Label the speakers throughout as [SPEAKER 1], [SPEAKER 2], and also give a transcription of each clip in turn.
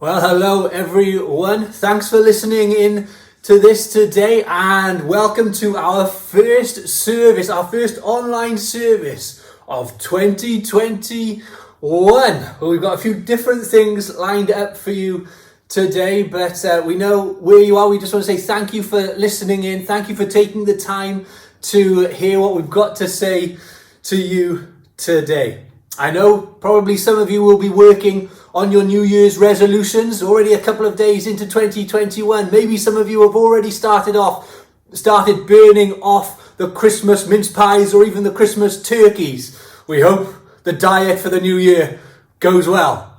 [SPEAKER 1] Well, hello everyone. Thanks for listening in to this today and welcome to our first service, our first online service of 2021. Well, we've got a few different things lined up for you today, but we know where you are. We just want to say thank you for listening in. Thank you for taking the time to hear what we've got to say to you today. I know probably some of you will be working on your New Year's resolutions already a couple of days into 2021. Maybe some of you have already started burning off the Christmas mince pies or even the Christmas turkeys. We hope the diet for the new year goes well.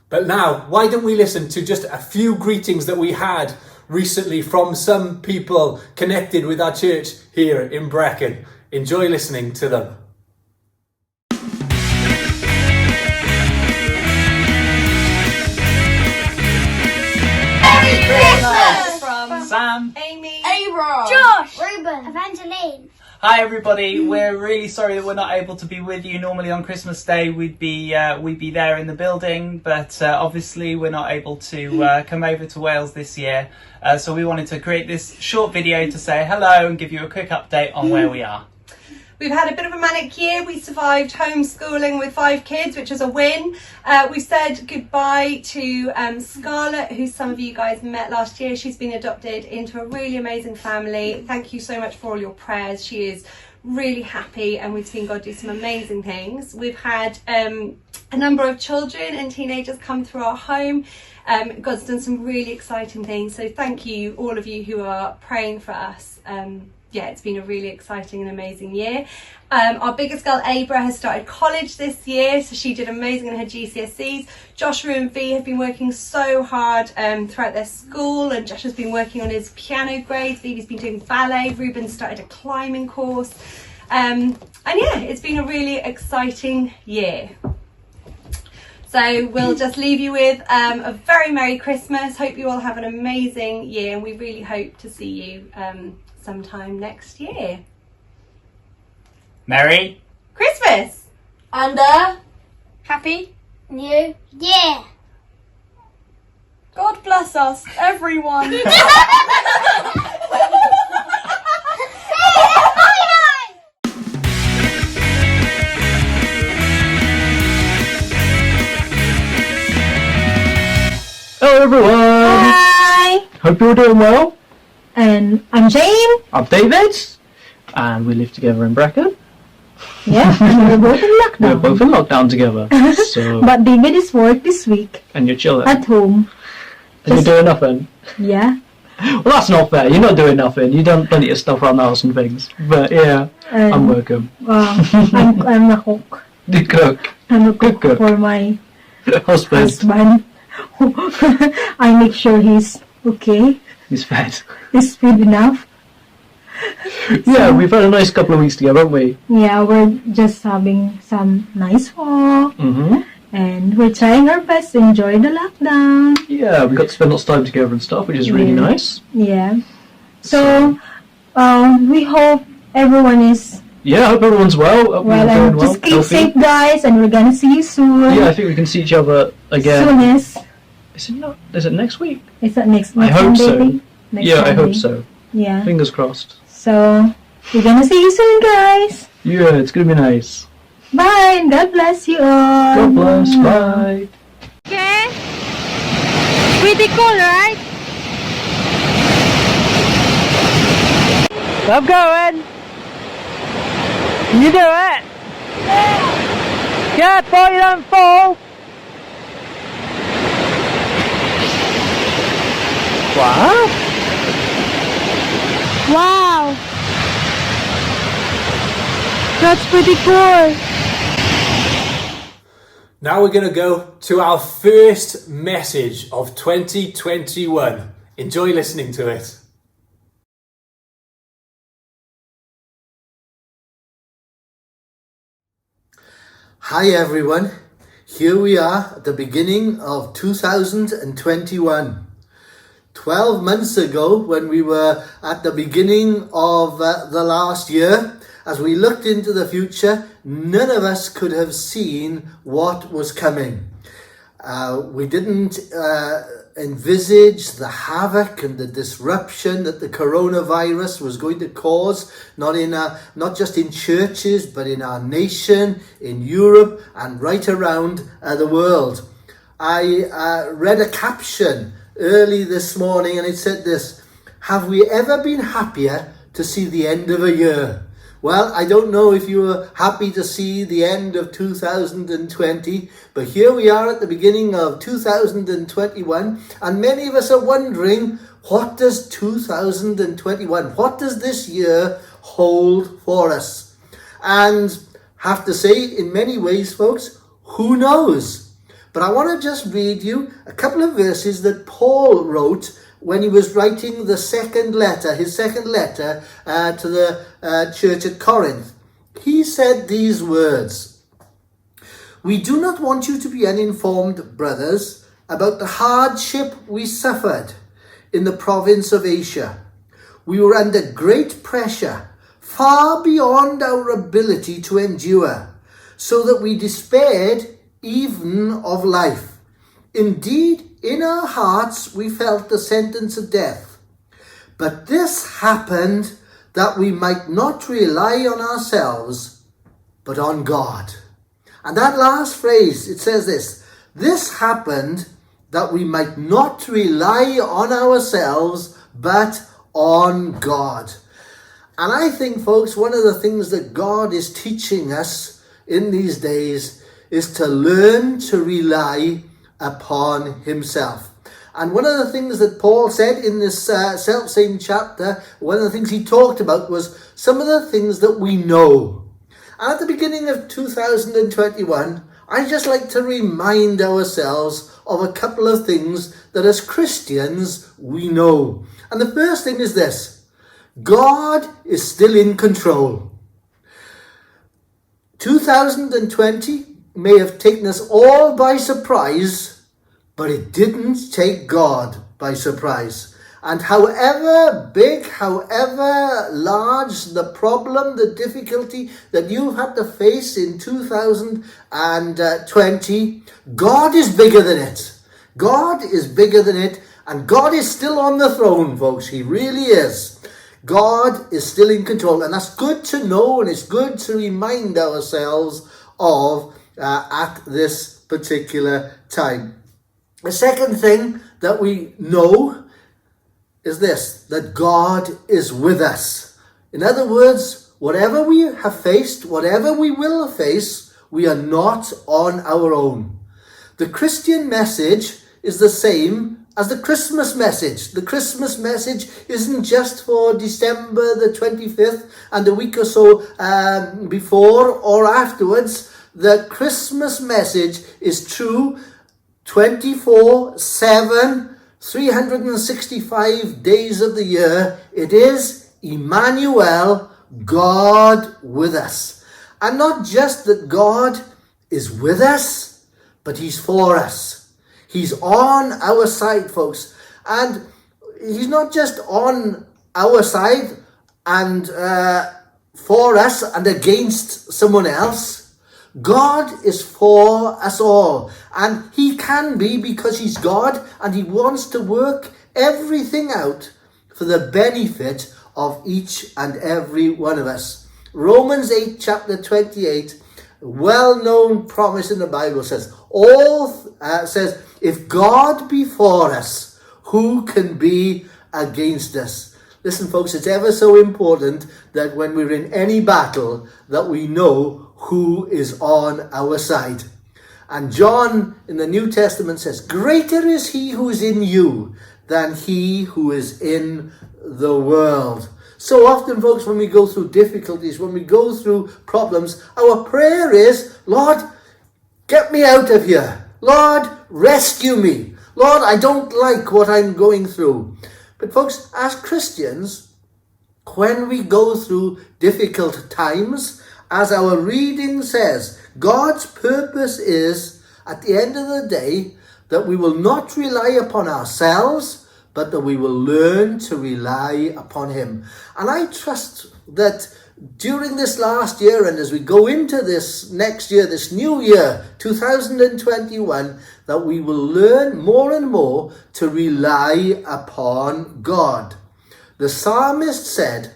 [SPEAKER 1] But now, why don't we listen to just a few greetings that we had recently from some people connected with our church here in Brecon. Enjoy listening to them.
[SPEAKER 2] From
[SPEAKER 3] Sam,
[SPEAKER 2] Amy,
[SPEAKER 4] Abram,
[SPEAKER 5] Josh,
[SPEAKER 4] Ruben,
[SPEAKER 5] Evangeline.
[SPEAKER 3] hi everybody. We're really sorry that we're not able to be with you. Normally on Christmas Day we'd be there in the building, but obviously we're not able to come over to Wales this year. So we wanted to create this short video to say hello and give you a quick update on where we are.
[SPEAKER 2] We've had a bit of a manic year. We survived homeschooling with 5 kids, which was a win. We said goodbye to Scarlett, who some of you guys met last year. She's been adopted into a really amazing family. Thank you so much for all your prayers. She is really happy and we've seen God do some amazing things. We've had a number of children and teenagers come through our home. God's done some really exciting things. So thank you, all of you who are praying for us. Yeah, it's been a really exciting and amazing year. Our biggest girl, Abra, has started college this year, so she did amazing in her GCSEs. Joshua and V have been working so hard throughout their school, and Josh has been working on his piano grades. Vivi's been doing ballet. Ruben started a climbing course. And yeah, it's been a really exciting year. So we'll just leave you with a very Merry Christmas. Hope you all have an amazing year, and we really hope to see you sometime next year.
[SPEAKER 3] Merry
[SPEAKER 2] Christmas!
[SPEAKER 4] and
[SPEAKER 5] Happy New Year.
[SPEAKER 4] God bless us, everyone.
[SPEAKER 6] Hello everyone!
[SPEAKER 5] Hi,
[SPEAKER 6] Hope you're doing well.
[SPEAKER 5] and I'm Jane.
[SPEAKER 6] I'm David, and we live together in Brecon.
[SPEAKER 5] Yeah, and we're both in
[SPEAKER 6] We're
[SPEAKER 5] lockdown.
[SPEAKER 6] both in lockdown together. So,
[SPEAKER 5] But David is work this week
[SPEAKER 6] and you're chilling.
[SPEAKER 5] at home.
[SPEAKER 6] And you're doing nothing.
[SPEAKER 5] Yeah.
[SPEAKER 6] Well, that's not fair. You're not doing nothing. You've done plenty of stuff around the house and things. But yeah, I'm working.
[SPEAKER 5] I'm a cook.
[SPEAKER 6] The cook.
[SPEAKER 5] I'm a cook
[SPEAKER 6] Cook.
[SPEAKER 5] for my
[SPEAKER 6] Husband.
[SPEAKER 5] husband. I make sure he's okay.
[SPEAKER 6] He's fed.
[SPEAKER 5] He's food enough.
[SPEAKER 6] Yeah, we've had a nice couple of weeks together, haven't we?
[SPEAKER 5] Yeah, we're just having some nice walk.
[SPEAKER 6] Mm-hmm.
[SPEAKER 5] And we're trying our best to enjoy the lockdown.
[SPEAKER 6] Yeah, we got to spend lots of time together and stuff, which is really
[SPEAKER 5] Yeah.
[SPEAKER 6] nice.
[SPEAKER 5] Yeah. So, we hope everyone is
[SPEAKER 6] Yeah, I hope everyone's well. Hope
[SPEAKER 5] well,
[SPEAKER 6] you're doing
[SPEAKER 5] and
[SPEAKER 6] well,
[SPEAKER 5] just keep
[SPEAKER 6] healthy.
[SPEAKER 5] safe, guys, and we're gonna see you soon.
[SPEAKER 6] Yeah, I think we can see each other again.
[SPEAKER 5] Soonest.
[SPEAKER 6] Is it next week?
[SPEAKER 5] Is that next
[SPEAKER 6] I hope
[SPEAKER 5] Sunday?
[SPEAKER 6] so.
[SPEAKER 5] Next
[SPEAKER 6] Yeah, I
[SPEAKER 5] Sunday.
[SPEAKER 6] hope so.
[SPEAKER 5] Yeah.
[SPEAKER 6] Fingers crossed.
[SPEAKER 5] So, we're gonna see you soon, guys.
[SPEAKER 6] Yeah, it's gonna be nice.
[SPEAKER 5] Bye, and God bless you all.
[SPEAKER 6] God bless. Bye.
[SPEAKER 5] Okay. Pretty cool, right?
[SPEAKER 6] I'm going. Can you do it? Yeah, boy, you don't fall. Wow.
[SPEAKER 5] Wow. That's pretty cool.
[SPEAKER 1] Now we're going to go to our first message of 2021. Enjoy listening to it.
[SPEAKER 7] Hi everyone, here we are at the beginning of 2021. 12 months ago, when we were at the beginning of the last year, as we looked into the future, none of us could have seen what was coming. We didn't envisage the havoc and the disruption that the coronavirus was going to cause, not just in churches, but in our nation, in Europe, and right around the world. I read a caption early this morning, and it said this: "Have we ever been happier to see the end of a year?" Well, I don't know if you were happy to see the end of 2020, but here we are at the beginning of 2021, and many of us are wondering, what does 2021, what does this year hold for us? And have to say, in many ways, folks, who knows? But I want to just read you a couple of verses that Paul wrote when he was writing his second letter to the church at Corinth. He said these words: "We do not want you to be uninformed, brothers, about the hardship we suffered in the province of Asia. We were under great pressure, far beyond our ability to endure, so that we despaired even of life. Indeed, in our hearts we felt the sentence of death. But this happened that we might not rely on ourselves, but on God." And that last phrase, it says this happened that we might not rely on ourselves, but on God. And I think, folks, one of the things that God is teaching us in these days is to learn to rely upon himself. And one of the things that Paul said in this self-same chapter, one of the things he talked about was some of the things that we know. And at the beginning of 2021, I'd just like to remind ourselves of a couple of things that as Christians we know. And the first thing is this: God is still in control. 2020 may have taken us all by surprise, but it didn't take God by surprise. And however big, however large the problem, the difficulty that you've had to face in 2020, God is bigger than it. God is bigger than it, and God is still on the throne, folks. He really is. God is still in control, and that's good to know, and it's good to remind ourselves of at this particular time. The second thing that we know is this: that God is with us. In other words, whatever we have faced, whatever we will face, we are not on our own. The Christian message is the same as the Christmas message. The Christmas message isn't just for December the 25th and a week or so before or afterwards. The Christmas message is true 24/7, 365 days of the year. It is Emmanuel, God with us. And not just that God is with us, but he's for us. He's on our side, folks. And he's not just on our side and for us and against someone else. God is for us all, and he can be, because he's God, and he wants to work everything out for the benefit of each and every one of us. Romans 8 chapter 28, well-known promise in the Bible, says, if God be for us, who can be against us? Listen, folks, it's ever so important that when we're in any battle, that we know who is on our side. And John in the New Testament says, greater is he who is in you than he who is in the world. So often, folks, when we go through difficulties, when we go through problems, our prayer is, Lord, get me out of here. Lord, rescue me. Lord, I don't like what I'm going through. But folks, as Christians, when we go through difficult times, as our reading says, God's purpose is, at the end of the day, that we will not rely upon ourselves, but that we will learn to rely upon him. And I trust that during this last year and as we go into this next year, this new year, 2021, that we will learn more and more to rely upon God. The psalmist said,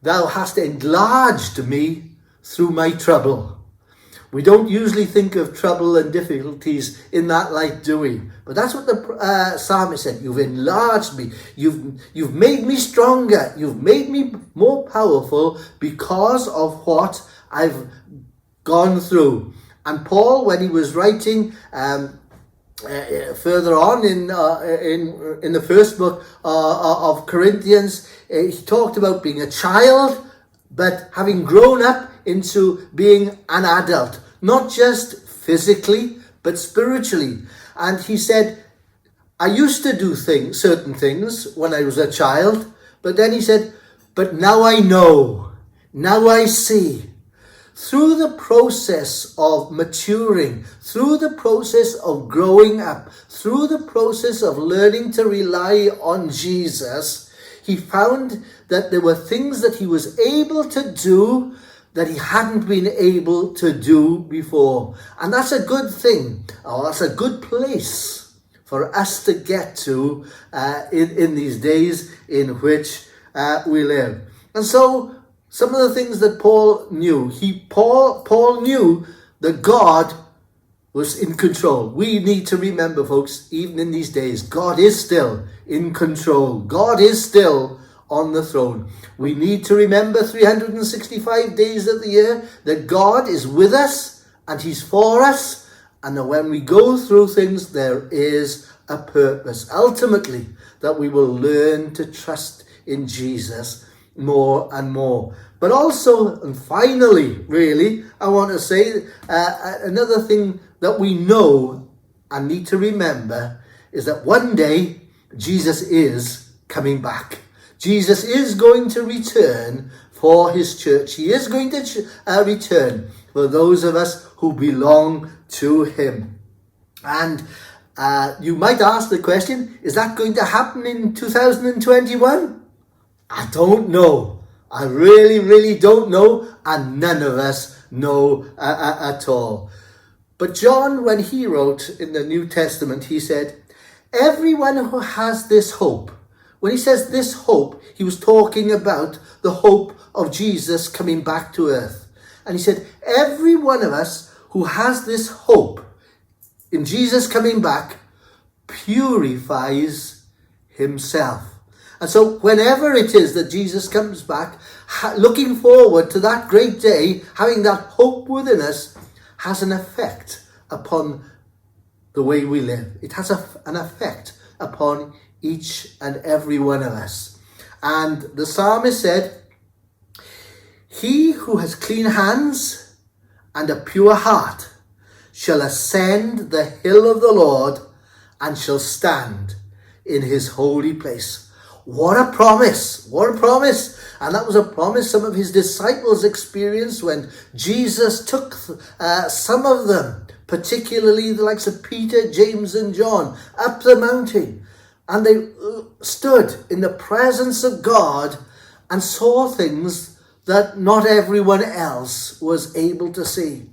[SPEAKER 7] "Thou hast enlarged me through my trouble." We don't usually think of trouble and difficulties in that light, do we? But that's what the psalmist said. You've enlarged me. You've made me stronger. You've made me more powerful because of what I've gone through. And Paul, when he was writing further on in the first book of Corinthians, he talked about being a child, but having grown up into being an adult, not just physically, but spiritually. And he said, I used to do certain things when I was a child, but then he said, but now I know, now I see. Through the process of maturing, through the process of growing up, through the process of learning to rely on Jesus, he found that there were things that he was able to do that he hadn't been able to do before. And that's a good thing, or that's a good place for us to get to in these days in which we live. And so, some of the things that Paul knew, Paul knew that God was in control. We need to remember, folks, even in these days, God is still in control. God is still on the throne. We need to remember 365 days of the year that God is with us and he's for us, and that when we go through things, there is a purpose. Ultimately, that we will learn to trust in Jesus more and more. But also, and finally, really, I want to say another thing that we know and need to remember is that one day Jesus is coming back. Jesus is going to return for his church. He is going to return for those of us who belong to him. And you might ask the question, is that going to happen in 2021? I don't know. I really, really don't know. And none of us know at all. But John, when he wrote in the New Testament, he said, everyone who has this hope. When he says this hope, he was talking about the hope of Jesus coming back to earth. And he said, every one of us who has this hope in Jesus coming back purifies himself. And so whenever it is that Jesus comes back, looking forward to that great day, having that hope within us, has an effect upon the way we live. It has an effect upon each and every one of us. And the psalmist said, he who has clean hands and a pure heart shall ascend the hill of the Lord and shall stand in his holy place. What a promise! What a promise! And that was a promise some of his disciples experienced when Jesus took some of them, particularly the likes of Peter, James and John, up the mountain. And they stood in the presence of God and saw things that not everyone else was able to see.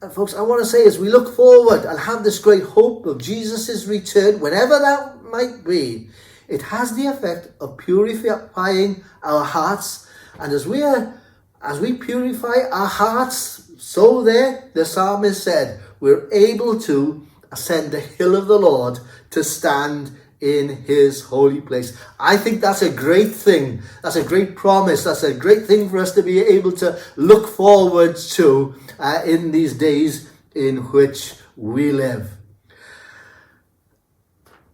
[SPEAKER 7] And folks, I want to say, as we look forward and have this great hope of Jesus' return, whenever that might be, it has the effect of purifying our hearts. And as we purify our hearts, so there, the psalmist said, we're able to ascend the hill of the Lord to stand in his holy place. I think that's a great thing. That's a great promise. That's a great thing for us to be able to look forward to in these days in which we live.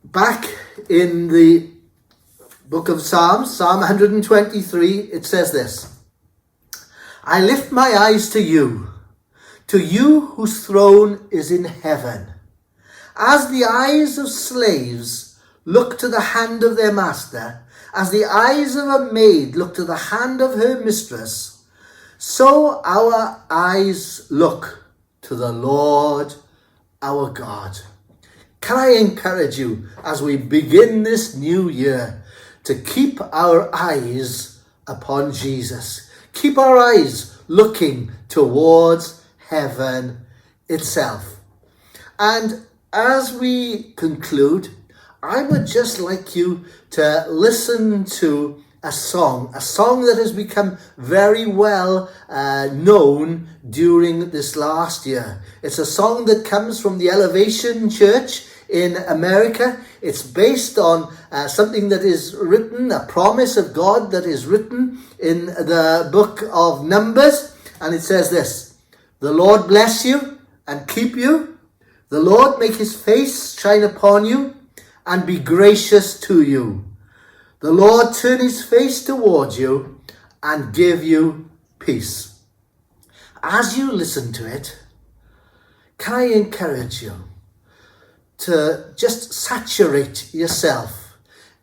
[SPEAKER 7] Back in the book of Psalms, Psalm 123, it says this: I lift my eyes to you whose throne is in heaven. As the eyes of slaves look to the hand of their master, as the eyes of a maid look to the hand of her mistress, so our eyes look to the Lord our God. Can I encourage you as we begin this new year to keep our eyes upon Jesus? keep our eyes looking towards heaven itself. And as we conclude, I would just like you to listen to a song that has become very well known during this last year. It's a song that comes from the Elevation Church in America. It's based on something that is written, a promise of God that is written in the book of Numbers. And it says this: "The Lord bless you and keep you. The Lord make his face shine upon you and be gracious to you. The Lord turn his face towards you and give you peace." As you listen to it, can I encourage you to just saturate yourself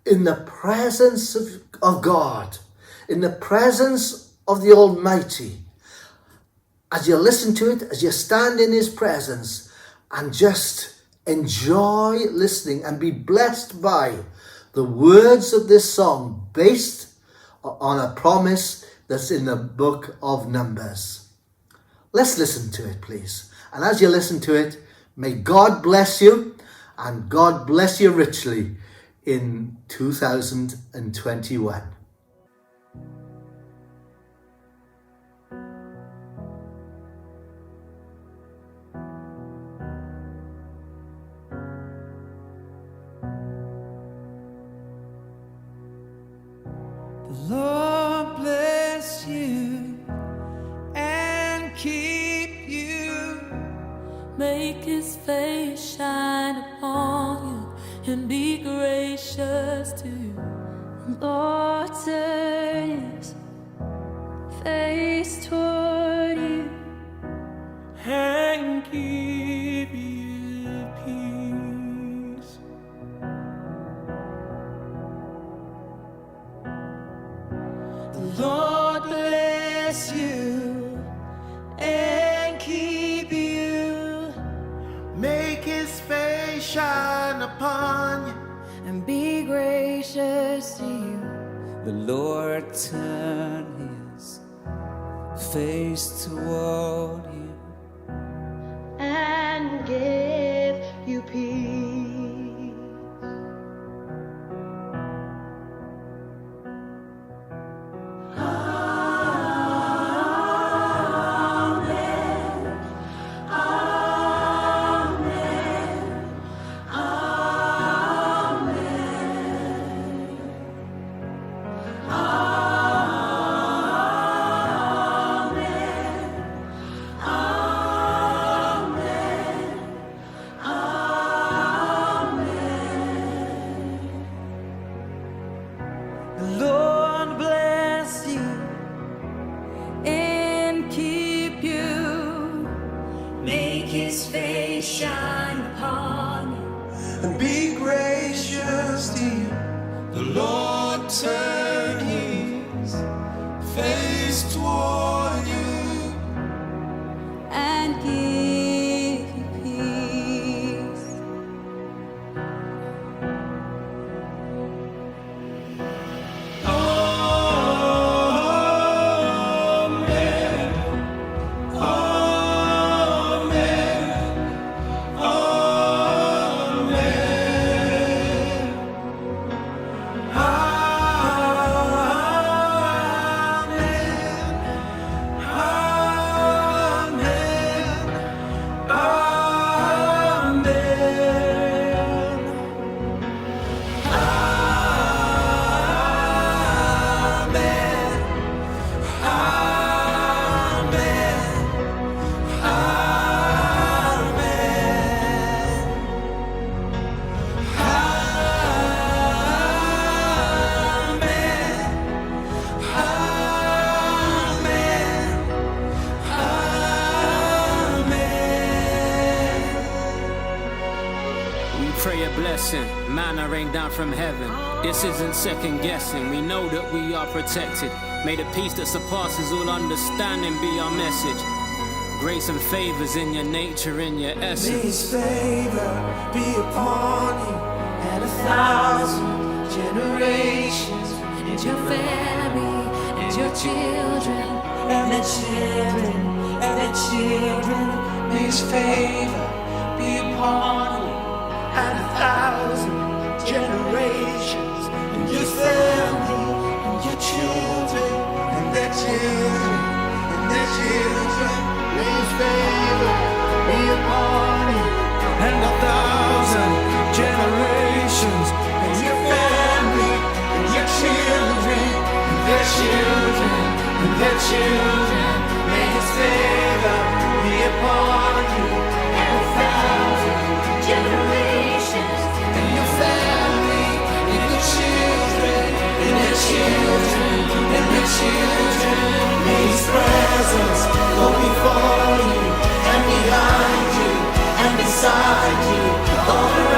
[SPEAKER 7] in the presence of God, in the presence of the Almighty. As you listen to it, as you stand in his presence, and just enjoy listening and be blessed by the words of this song based on a promise that's in the book of Numbers. Let's listen to it, please. And as you listen to it, may God bless you, and God bless you richly in 2021.
[SPEAKER 8] Lord bless you and keep you.
[SPEAKER 9] Make his face shine upon you and be gracious to you. Lord, turn his face toward you
[SPEAKER 8] And give you peace. The Lord bless you and keep you. Make his face shine upon you
[SPEAKER 9] and be gracious to you.
[SPEAKER 8] The Lord turn his face toward you
[SPEAKER 9] and give you peace.
[SPEAKER 8] The Lord bless you
[SPEAKER 9] And keep you.
[SPEAKER 8] Make his face shine upon you and be gracious to you. The Lord turn his face toward you
[SPEAKER 9] And give you peace.
[SPEAKER 8] Amen. Amen.
[SPEAKER 10] Pray a blessing, manna rain down from heaven. This isn't second guessing, we know that we are protected. May the peace that surpasses all understanding be our message. Grace and favors in your nature, in your
[SPEAKER 8] May
[SPEAKER 10] essence.
[SPEAKER 8] his favor be upon you and 1,000 generations,
[SPEAKER 9] And your family and your children
[SPEAKER 8] and the children, and the children. May His favor be upon you and 1,000 generations, and your family, and your children, and their children, and their children. May His favor be upon you and 1,000 generations, and your family, and your children, and their children, and their children. May His favor be upon you and 1,000 generations, and your family, and your children, and their children, and their children. May His presence go before you and behind you and beside you, all around.